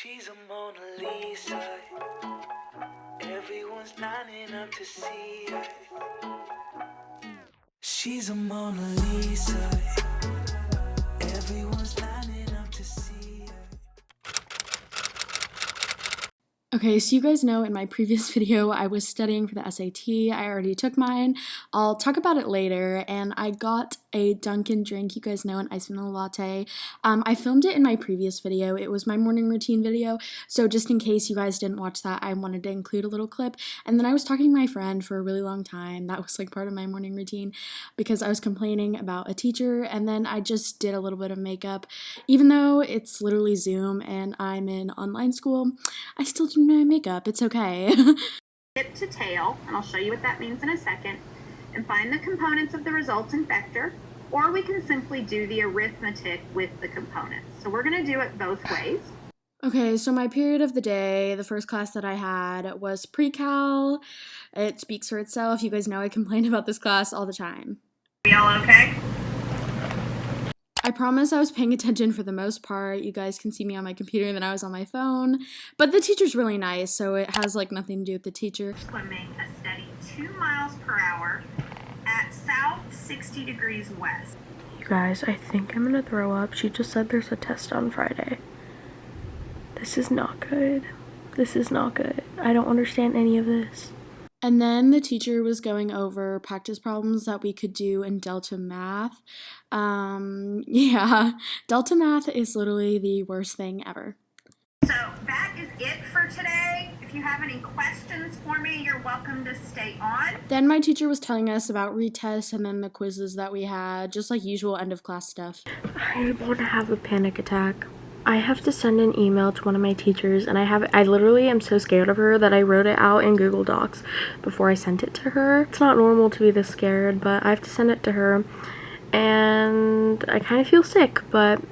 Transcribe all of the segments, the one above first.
She's a Mona Lisa. Everyone's lining up to see her. She's a Mona Lisa. Everyone's lining up to see her. Okay, so you guys know in my previous video I was studying for the SAT. I already took mine. I'll talk about it later, and I got a Dunkin' drink. You guys know, an iced vanilla latte. I filmed it in my previous video. It was my morning routine video, so just in case you guys didn't watch that, I wanted to include a little clip. And then I was talking to my friend for a really long time. That was like part of my morning routine because I was complaining about a teacher, and then I just did a little bit of makeup. Even though it's literally Zoom and I'm in online school, I still do my makeup. It's okay. Tip to tail, and I'll show you what that means in a second, and find the components of the resultant vector, or we can simply do the arithmetic with the components. So we're going to do it both ways. Okay, so my period of the day, the first class that I had was pre-cal. It speaks for itself. You guys know I complain about this class all the time. We all okay? I promise I was paying attention for the most part. You guys can see me on my computer and then I was on my phone. But the teacher's really nice, so it has like nothing to do with the teacher. Swimming a steady 2 miles per hour at south 60 degrees west. You guys, I think I'm gonna throw up. She just said there's a test on Friday. This is not good. This is not good. I don't understand any of this. And then the teacher was going over practice problems that we could do in Delta Math. Yeah, Delta Math is literally the worst thing ever. So that is it for today. If you have any questions for me, you're welcome to stay on. Then my teacher was telling us about retests and then the quizzes that we had, just like usual end of class stuff. I want to have a panic attack. I have to send an email to one of my teachers, and I literally am so scared of her that I wrote it out in Google Docs before I sent it to her. It's not normal to be this scared, but I have to send it to her, and I kind of feel sick, but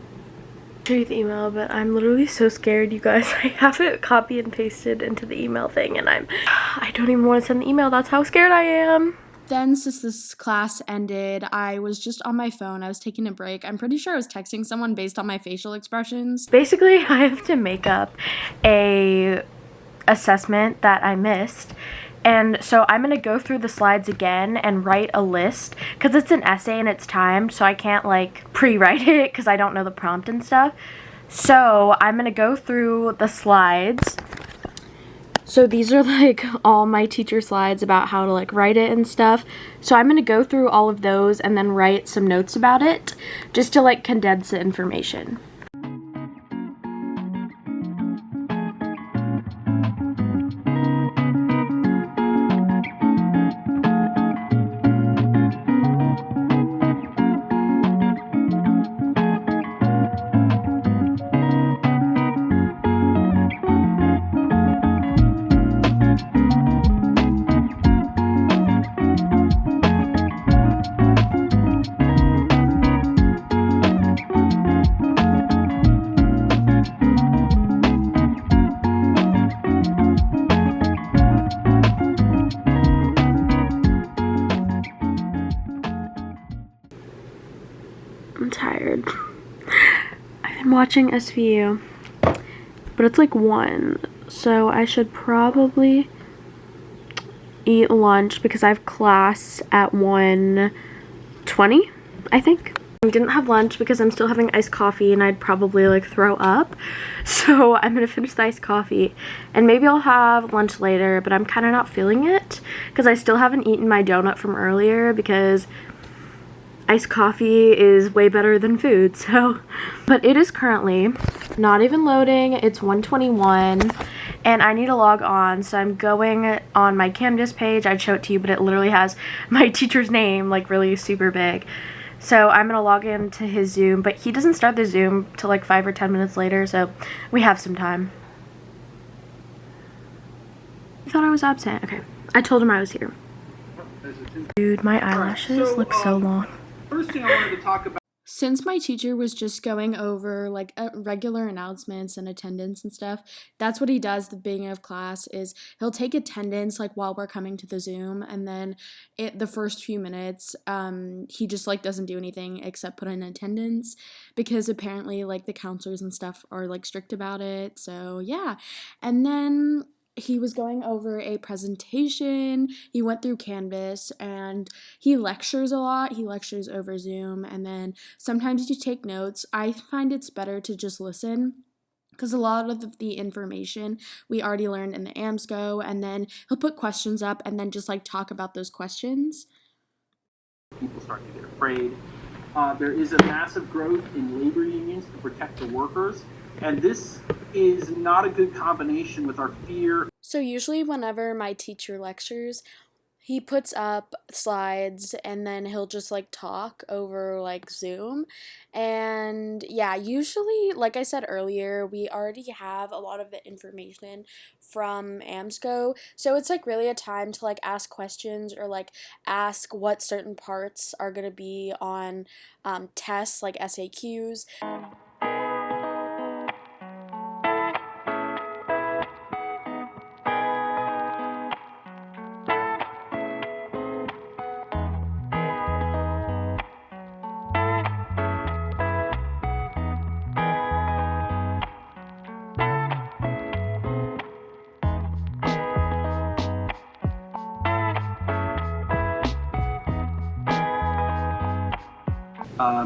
read the email, but I'm literally so scared, you guys. I have it copy and pasted into the email thing, and I don't even want to send the email. That's how scared I am. Then, since this class ended, I was just on my phone. I was taking a break. I'm pretty sure I was texting someone based on my facial expressions. Basically, I have to make up a assessment that I missed. And so I'm going to go through the slides again and write a list because it's an essay and it's timed, so I can't like pre-write it because I don't know the prompt and stuff. So I'm going to go through the slides. So these are like all my teacher slides about how to like write it and stuff. So I'm going to go through all of those and then write some notes about it just to like condense the information. I'm tired. I've been watching SVU, but it's like 1, so I should probably eat lunch because I have class at 1:20, I think. I didn't have lunch because I'm still having iced coffee and I'd probably like throw up, so I'm gonna finish the iced coffee and maybe I'll have lunch later, but I'm kind of not feeling it because I still haven't eaten my donut from earlier because iced coffee is way better than food, so. But it is currently not even loading. It's 1:21 and I need to log on, so I'm going on my Canvas page. I'd show it to you, but it literally has my teacher's name like really super big. So I'm gonna log into his Zoom, but he doesn't start the Zoom till like 5 or 10 minutes later, so we have some time. I thought I was absent. Okay, I told him I was here. Dude, my eyelashes look so long. First thing I wanted to talk about. Since my teacher was just going over like regular announcements and attendance and stuff, that's what he does at the beginning of class is he'll take attendance like while we're coming to the Zoom, and then the first few minutes he just like doesn't do anything except put in attendance because apparently like the counselors and stuff are like strict about it. So yeah. And then he was going over a presentation. He went through Canvas and he lectures a lot. He lectures over Zoom, and then sometimes you take notes. I find it's better to just listen because a lot of the information we already learned in the AMSCO, and then he'll put questions up and then just like talk about those questions. People start to get afraid. There is a massive growth in labor unions to protect the workers, and this is not a good combination with our fear. So usually whenever my teacher lectures, he puts up slides and then he'll just like talk over like Zoom. And yeah, usually, like I said earlier, we already have a lot of the information from AMSCO. So it's like really a time to like ask questions or like ask what certain parts are going to be on tests like SAQs.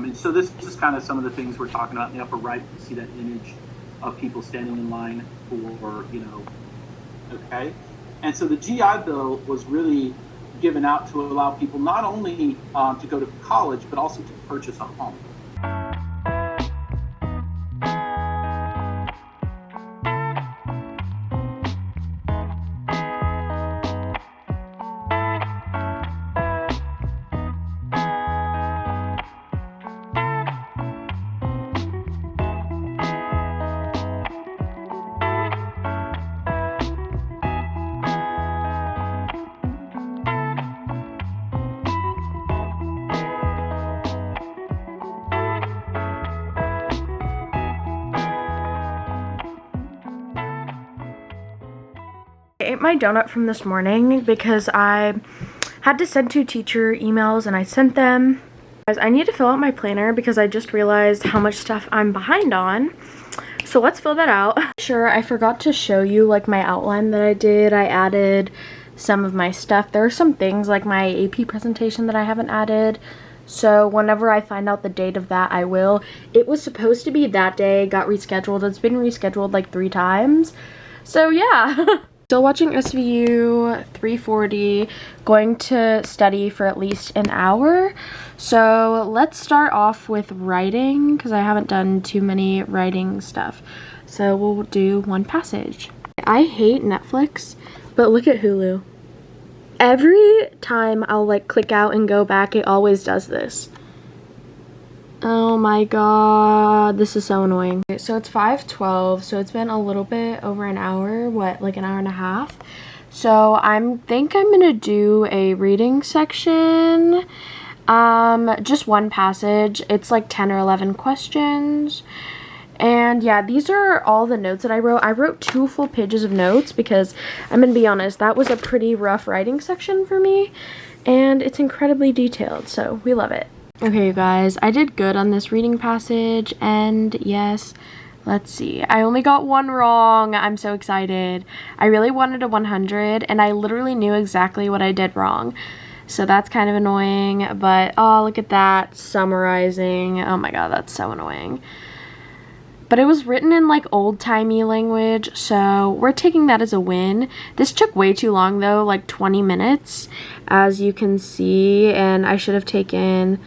And so this is kind of some of the things we're talking about in the upper right. You see that image of people standing in line for, okay. And so the GI Bill was really given out to allow people not only to go to college, but also to purchase a home. I ate my donut from this morning because I had to send 2 teacher emails and I sent them. Guys, I need to fill out my planner because I just realized how much stuff I'm behind on. So let's fill that out. Sure, I forgot to show you like my outline that I did. I added some of my stuff. There are some things like my AP presentation that I haven't added. So whenever I find out the date of that, I will. It was supposed to be that day, got rescheduled. It's been rescheduled like 3 times. So yeah. Still watching SVU 340, going to study for at least an hour. So let's start off with writing because I haven't done too many writing stuff. So we'll do one passage. I hate Netflix, but look at Hulu. Every time I'll like click out and go back, it always does this. Oh my god, this is so annoying. So it's 5:12, so it's been a little bit over an hour, like an hour and a half. So think I'm gonna do a reading section, just one passage. It's like 10 or 11 questions. And yeah, these are all the notes that I wrote. I wrote 2 full pages of notes because I'm gonna be honest, that was a pretty rough writing section for me, and it's incredibly detailed, so we love it. Okay, you guys, I did good on this reading passage, and yes, let's see. I only got 1 wrong. I'm so excited. I really wanted a 100, and I literally knew exactly what I did wrong. So that's kind of annoying, but oh, look at that, summarizing. Oh my god, that's so annoying. But it was written in like old-timey language, so we're taking that as a win. This took way too long though, like 20 minutes, as you can see, and I should have taken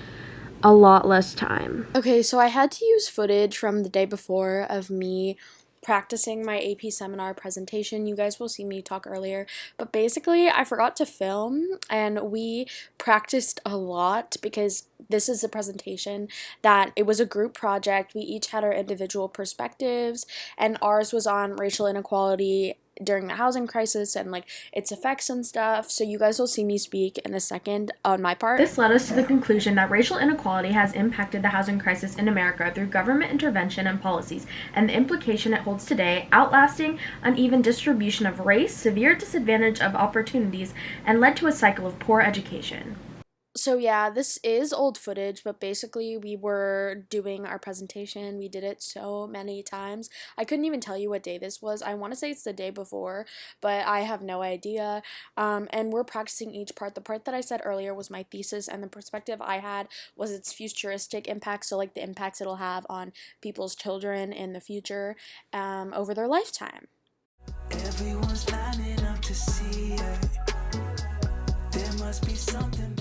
a lot less time. Okay, so I had to use footage from the day before of me practicing my AP seminar presentation. You guys will see me talk earlier, but basically I forgot to film and we practiced a lot because this is a presentation that it was a group project. We each had our individual perspectives and ours was on racial inequality during the housing crisis and like its effects and stuff. So you guys will see me speak in a second on my part. This led us to the conclusion that racial inequality has impacted the housing crisis in America through government intervention and policies, and the implication it holds today, outlasting uneven distribution of race, severe disadvantage of opportunities, and led to a cycle of poor education. So yeah, this is old footage, but basically we were doing our presentation. We did it so many times. I couldn't even tell you what day this was. I want to say it's the day before, but I have no idea. And we're practicing each part. The part that I said earlier was my thesis, and the perspective I had was its futuristic impact, so like the impacts it'll have on people's children in the future over their lifetime. Everyone's lining up to see her. There must be something